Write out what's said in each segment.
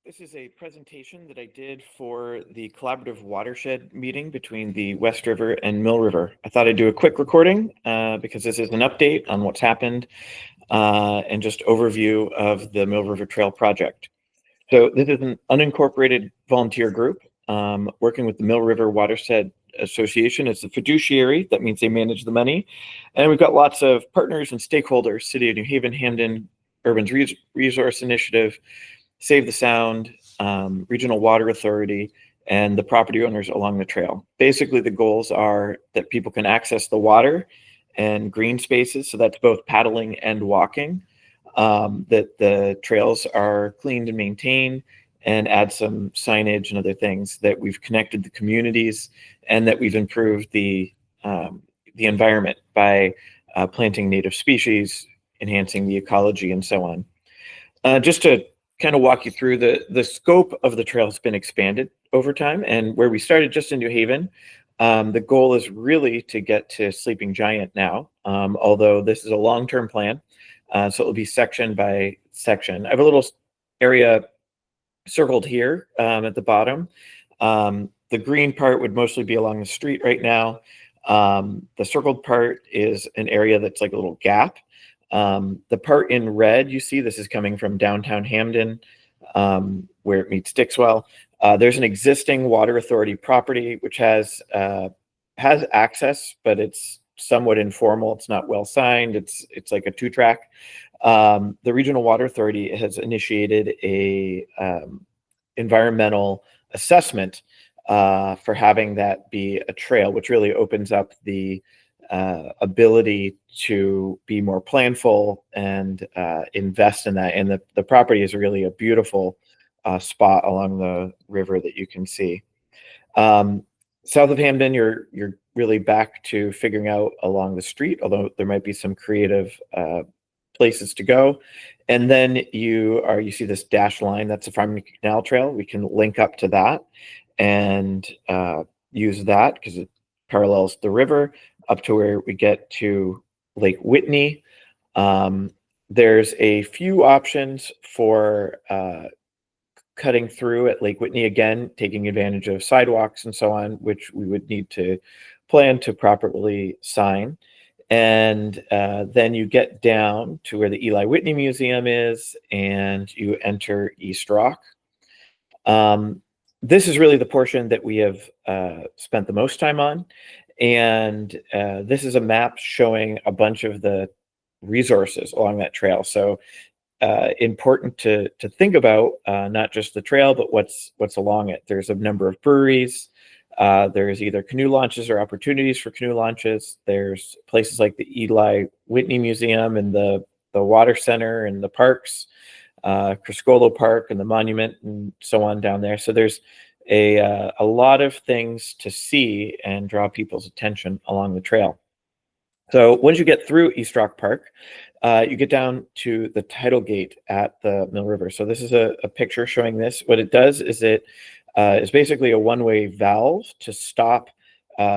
This is a presentation that I did for the collaborative watershed meeting between the West River and Mill River. I thought I'd do a quick recording because this is an update on what's happened and just overview of the Mill River Trail project. So this is an unincorporated volunteer group working with the Mill River Watershed Association. It's the fiduciary. That means they manage the money. And we've got lots of partners and stakeholders: City of New Haven, Hamden, Urban Resource Initiative, Save the Sound, Regional Water Authority, and the property owners along the trail. Basically, the goals are that people can access the water and green spaces, so that's both paddling and walking, that the trails are cleaned and maintained, and add some signage and other things, that we've connected the communities, and that we've improved the environment by planting native species, enhancing the ecology, and so on. Just to kind of walk you through the scope of the trail has been expanded over time, and where we started just in New Haven, the goal is really to get to Sleeping Giant now, although this is a long-term plan, so it'll be section by section. I have a little area circled here at the bottom. The green part would mostly be along the street right now. The circled part is an area that's like a little gap. The part in red, you see, this is coming from downtown Hamden, where it meets Dixwell. There's an existing water authority property which has access, but it's somewhat informal. It's not well signed. It's like a two-track. The Regional Water Authority has initiated a environmental assessment for having that be a trail, which really opens up the ability to be more planful and invest in that. And the property is really a beautiful spot along the river that you can see. South of Hamden, you're really back to figuring out along the street, although there might be some creative places to go. And then you see this dashed line, that's the Farmington Canal Trail. We can link up to that and use that because it parallels the river up to where we get to Lake Whitney. There's a few options for cutting through at Lake Whitney, again, taking advantage of sidewalks and so on, which we would need to plan to properly sign. And then you get down to where the Eli Whitney Museum is, and you enter East Rock. This is really the portion that we have spent the most time on. And this is a map showing a bunch of the resources along that trail. So important to think about not just the trail, but what's along it. There's a number of breweries. There's either canoe launches or opportunities for canoe launches. There's places like the Eli Whitney Museum and the Water Center and the parks, Criscolo Park and the monument and so on down there. So there's a lot of things to see and draw people's attention along the trail. So once you get through East Rock Park, you get down to the tidal gate at the Mill River. So this is a picture showing this. What it does is it is basically a one-way valve to stop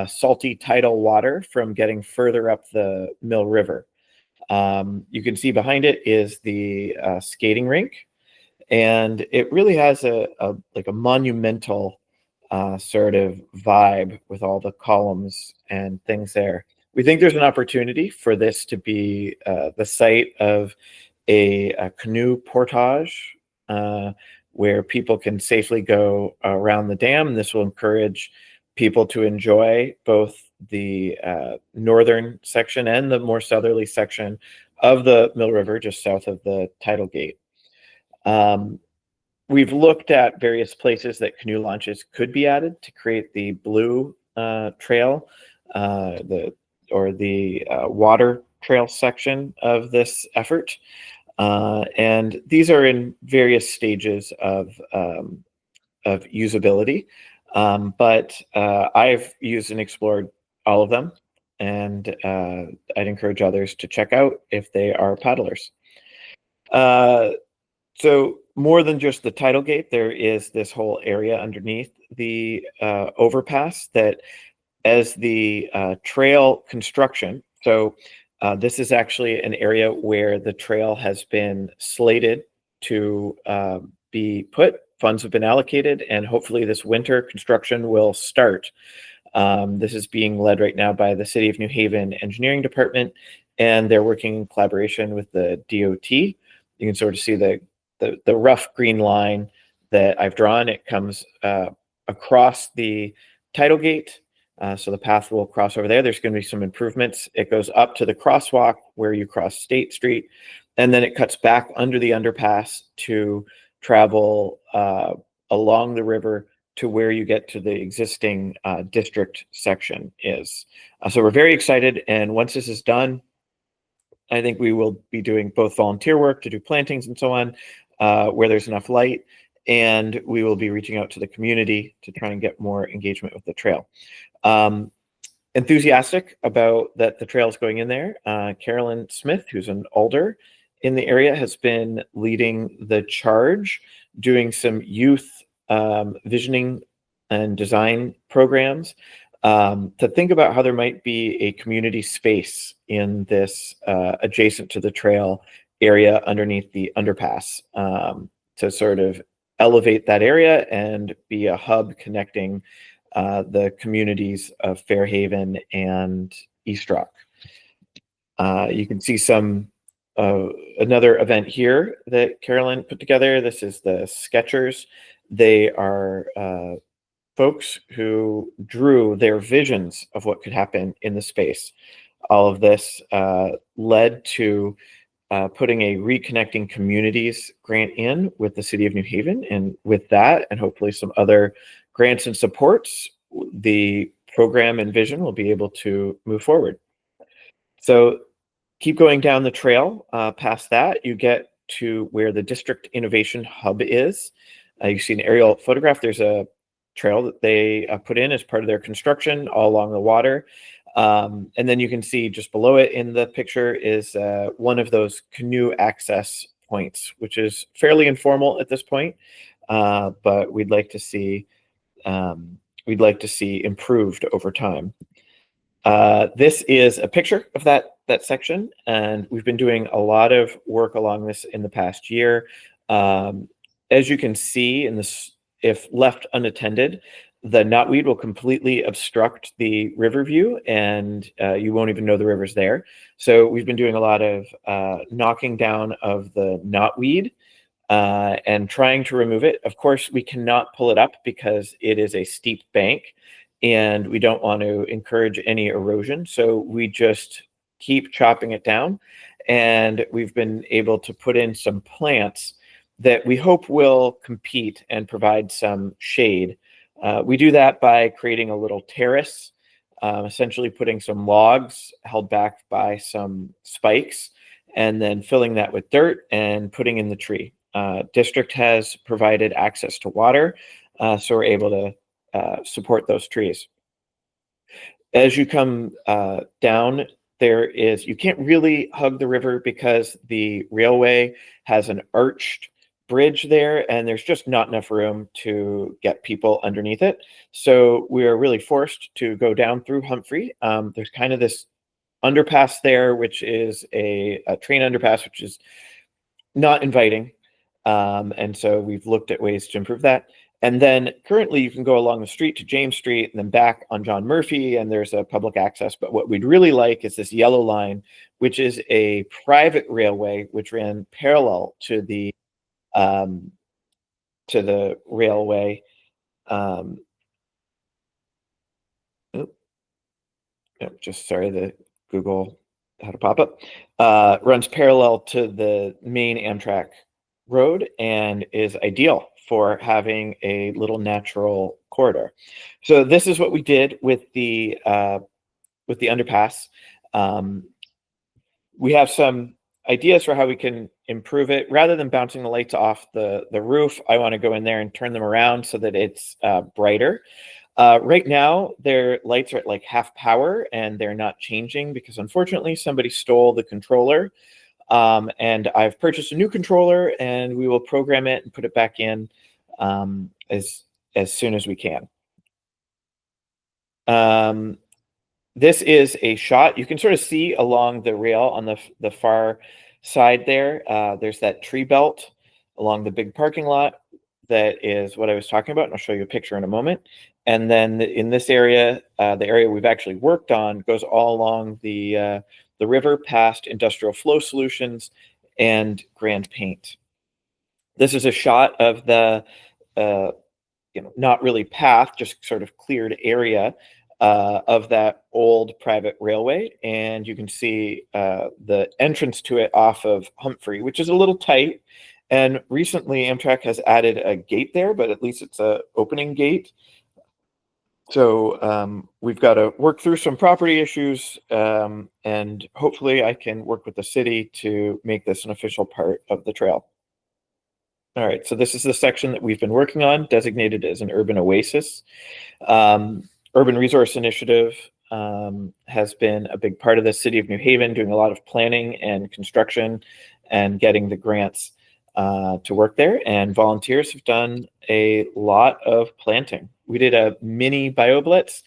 salty tidal water from getting further up the Mill River. You can see behind it is the skating rink. And it really has a monumental sort of vibe with all the columns and things there. We think there's an opportunity for this to be the site of a canoe portage where people can safely go around the dam. This will encourage people to enjoy both the northern section and the more southerly section of the Mill River, just south of the tidal gate. We've looked at various places that canoe launches could be added to create the blue trail, the water trail section of this effort. And these are in various stages of usability. But I've used and explored all of them, and I'd encourage others to check out if they are paddlers. So more than just the tidal gate, there is this whole area underneath the overpass that, as the trail construction, so this is actually an area where the trail has been slated to be put funds have been allocated, and hopefully this winter construction will start. This is being led right now by the City of New Haven Engineering Department, and they're working in collaboration with the DOT. You can sort of see the rough green line that I've drawn. It comes across the tidal gate, so the path will cross over there. There's going to be some improvements. It goes up to the crosswalk where you cross State Street, and then it cuts back under the underpass to travel along the river to where you get to the existing district section is. So we're very excited, and once this is done, I think we will be doing both volunteer work to do plantings and so on, where there's enough light, and we will be reaching out to the community to try and get more engagement with the trail. Enthusiastic about that the trail is going in there. Carolyn Smith, who's an alder in the area, has been leading the charge, doing some youth visioning and design programs to think about how there might be a community space in this adjacent to the trail area underneath the underpass, to sort of elevate that area and be a hub connecting the communities of Fairhaven and East Rock. You can see some another event here that Carolyn put together. This is the Sketchers. They are folks who drew their visions of what could happen in the space. All of this led to putting a Reconnecting Communities grant in with the City of New Haven. And with that, and hopefully some other grants and supports, the program and vision will be able to move forward. So keep going down the trail. Past that, you get to where the District Innovation Hub is. You see an aerial photograph. There's a trail that they put in as part of their construction all along the water. And then you can see just below it in the picture is one of those canoe access points, which is fairly informal at this point, but we'd like to see improved over time. This is a picture of that section, and we've been doing a lot of work along this in the past year. As you can see in this, if left unattended, the knotweed will completely obstruct the river view, and you won't even know the river's there. So we've been doing a lot of knocking down of the knotweed and trying to remove it. Of course, we cannot pull it up because it is a steep bank, and we don't want to encourage any erosion. So we just keep chopping it down, and we've been able to put in some plants that we hope will compete and provide some shade. We do that by creating a little terrace, essentially putting some logs held back by some spikes, and then filling that with dirt and putting in the tree. District has provided access to water, so we're able to support those trees. As you come down, you can't really hug the river because the railway has an arched bridge there, and there's just not enough room to get people underneath it. So we're really forced to go down through Humphrey. There's kind of this underpass there, which is a train underpass, which is not inviting. And so we've looked at ways to improve that. And then currently you can go along the street to James Street and then back on John Murphy, and there's a public access. But what we'd really like is this yellow line, which is a private railway, which ran parallel to the railway. Just sorry, the Google had a pop-up. Runs parallel to the main Amtrak road and is ideal for having a little natural corridor. So this is what we did with the underpass. We have some ideas for how we can improve it. Rather than bouncing the lights off the roof, I want to go in there and turn them around so that it's brighter. Right now, their lights are at like half power, and they're not changing because unfortunately somebody stole the controller. And I've purchased a new controller, and we will program it and put it back in as soon as we can. This is a shot. You can sort of see along the rail on the far side there. There's that tree belt along the big parking lot. that is what I was talking about, and I'll show you a picture in a moment. And then in this area, the area we've actually worked on goes all along the river past Industrial Flow Solutions and Grand Paint. This is a shot of the uh, not really path, just sort of cleared area of that old private railway. And you can see the entrance to it off of Humphrey, which is a little tight. And recently Amtrak has added a gate there, but at least it's a opening gate. So we've got to work through some property issues, and hopefully I can work with the city to make this an official part of the trail. All right, so this is the section that we've been working on, designated as an urban oasis. Urban Resource Initiative has been a big part of the city of New Haven, doing a lot of planning and construction and getting the grants to work there. And volunteers have done a lot of planting. We did a mini BioBlitz,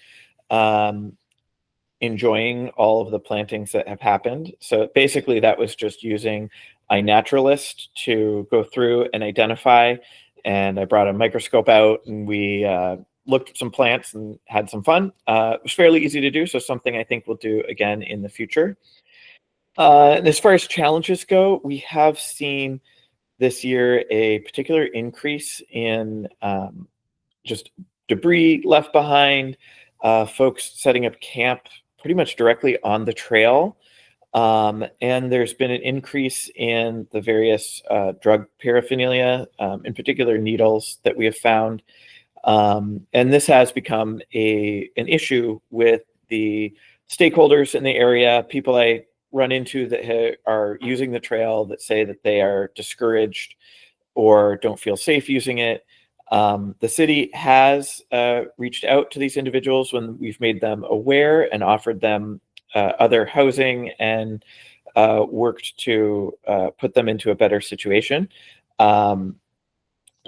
enjoying all of the plantings that have happened. So basically that was just using iNaturalist to go through and identify. And I brought a microscope out and we looked at some plants and had some fun. It was fairly easy to do, so something I think we'll do again in the future. And as far as challenges go, we have seen this year a particular increase in just debris left behind, folks setting up camp pretty much directly on the trail. And there's been an increase in the various drug paraphernalia, in particular needles that we have found. And this has become an issue with the stakeholders in the area, people I run into that are using the trail that say that they are discouraged or don't feel safe using it. The city has reached out to these individuals when we've made them aware and offered them other housing and worked to put them into a better situation.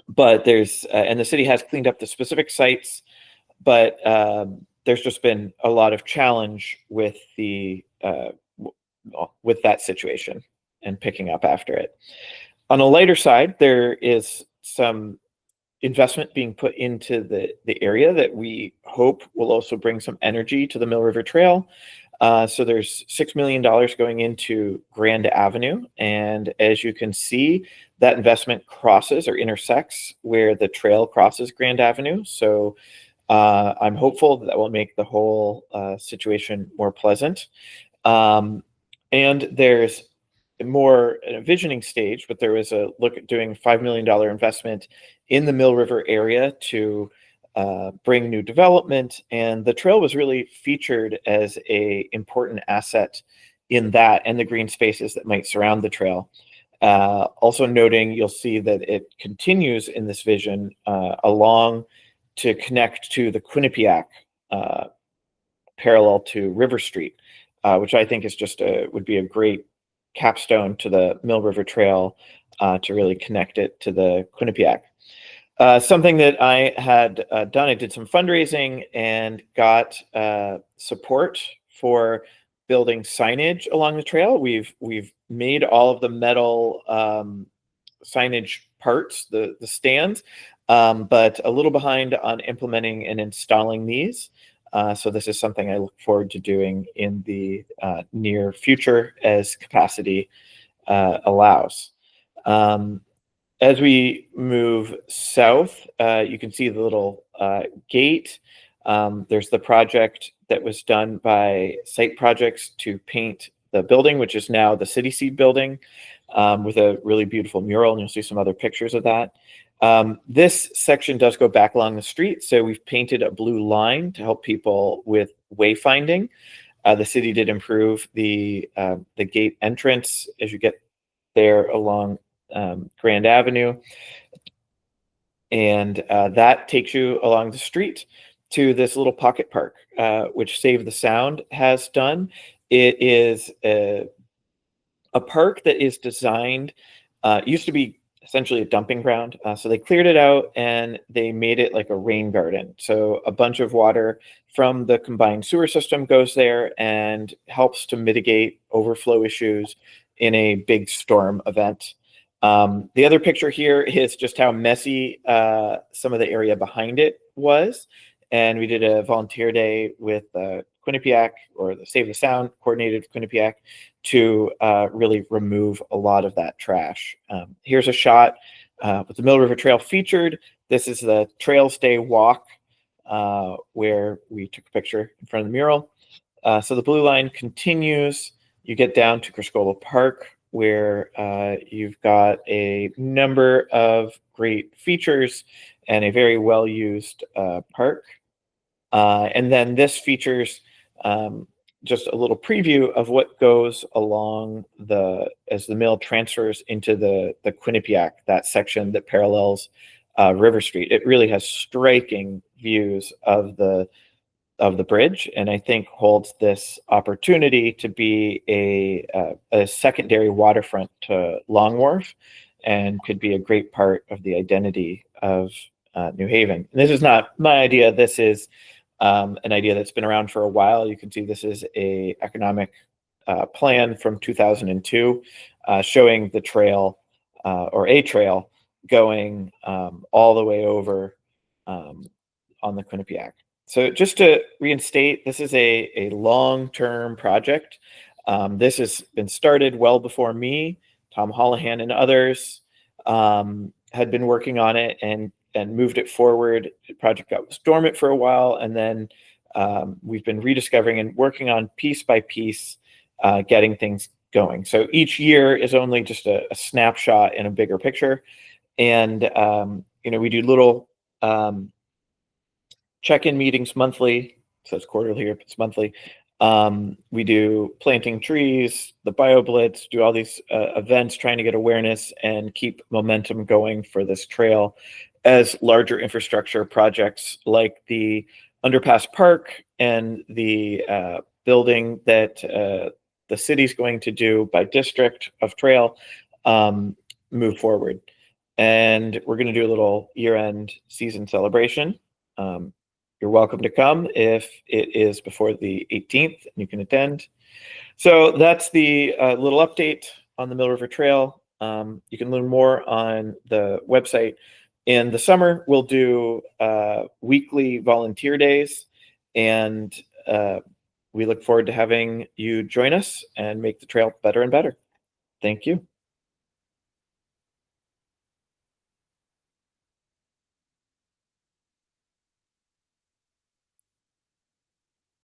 But and the city has cleaned up the specific sites, but there's just been a lot of challenge with with that situation and picking up after it. On a lighter side, there is some investment being put into the area that we hope will also bring some energy to the Mill River Trail. So there's $6 million going into Grand Avenue. And as you can see, that investment crosses or intersects where the trail crosses Grand Avenue. So I'm hopeful that will make the whole situation more pleasant. And there's more in a visioning stage, but there was a look at doing $5 million investment in the Mill River area to bring new development, and the trail was really featured as a important asset in that and the green spaces that might surround the trail. Also noting, you'll see that it continues in this vision along to connect to the Quinnipiac parallel to River Street, which I think is would be a great capstone to the Mill River Trail to really connect it to the Quinnipiac. Something that I had done, I did some fundraising and got support for building signage along the trail. We've made all of the metal signage parts, the stands, but a little behind on implementing and installing these. So this is something I look forward to doing in the near future as capacity allows. As we move south, you can see the little gate. There's the project that was done by Site Projects to paint the building, which is now the City Seed building, with a really beautiful mural, and you'll see some other pictures of that. This section does go back along the street, so we've painted a blue line to help people with wayfinding. The city did improve the gate entrance as you get there along Grand Avenue, and that takes you along the street to this little pocket park, which Save the Sound has done. It is a park that is designed, used to be essentially a dumping ground. So they cleared it out and they made it like a rain garden. So a bunch of water from the combined sewer system goes there and helps to mitigate overflow issues in a big storm event. The other picture here is just how messy some of the area behind it was. And we did a volunteer day with Quinnipiac, or the Save the Sound, coordinated with Quinnipiac, to really remove a lot of that trash. Here's a shot with the Mill River Trail featured. This is the Trails Day walk where we took a picture in front of the mural. So the blue line continues. You get down to Criscola Park, where you've got a number of great features and a very well-used park. And then this features just a little preview of what goes along as the mill transfers into the Quinnipiac, that section that parallels River Street. It really has striking views of the bridge, and I think holds this opportunity to be a secondary waterfront to Long Wharf, and could be a great part of the identity of New Haven. And this is not my idea. This is an idea that's been around for a while. You can see this is a economic plan from 2002 showing the trail, or a trail, going all the way over on the Quinnipiac. So just to reinstate, this is a long-term project. This has been started well before me. Tom Holohan and others had been working on it and moved it forward. The project got dormant for a while, and then we've been rediscovering and working on piece by piece, getting things going. So each year is only just a snapshot in a bigger picture. And we do little check-in meetings monthly. So it's quarterly here, but it's monthly. We do planting trees, the BioBlitz, do all these events trying to get awareness and keep momentum going for this trail, as larger infrastructure projects like the Underpass Park and the building that the city's going to do by district of trail move forward. And we're going to do a little year-end season celebration. You're welcome to come if it is before the 18th, and you can attend. So that's the little update on the Mill River Trail. You can learn more on the website. In the summer, we'll do weekly volunteer days, and we look forward to having you join us and make the trail better and better. Thank you.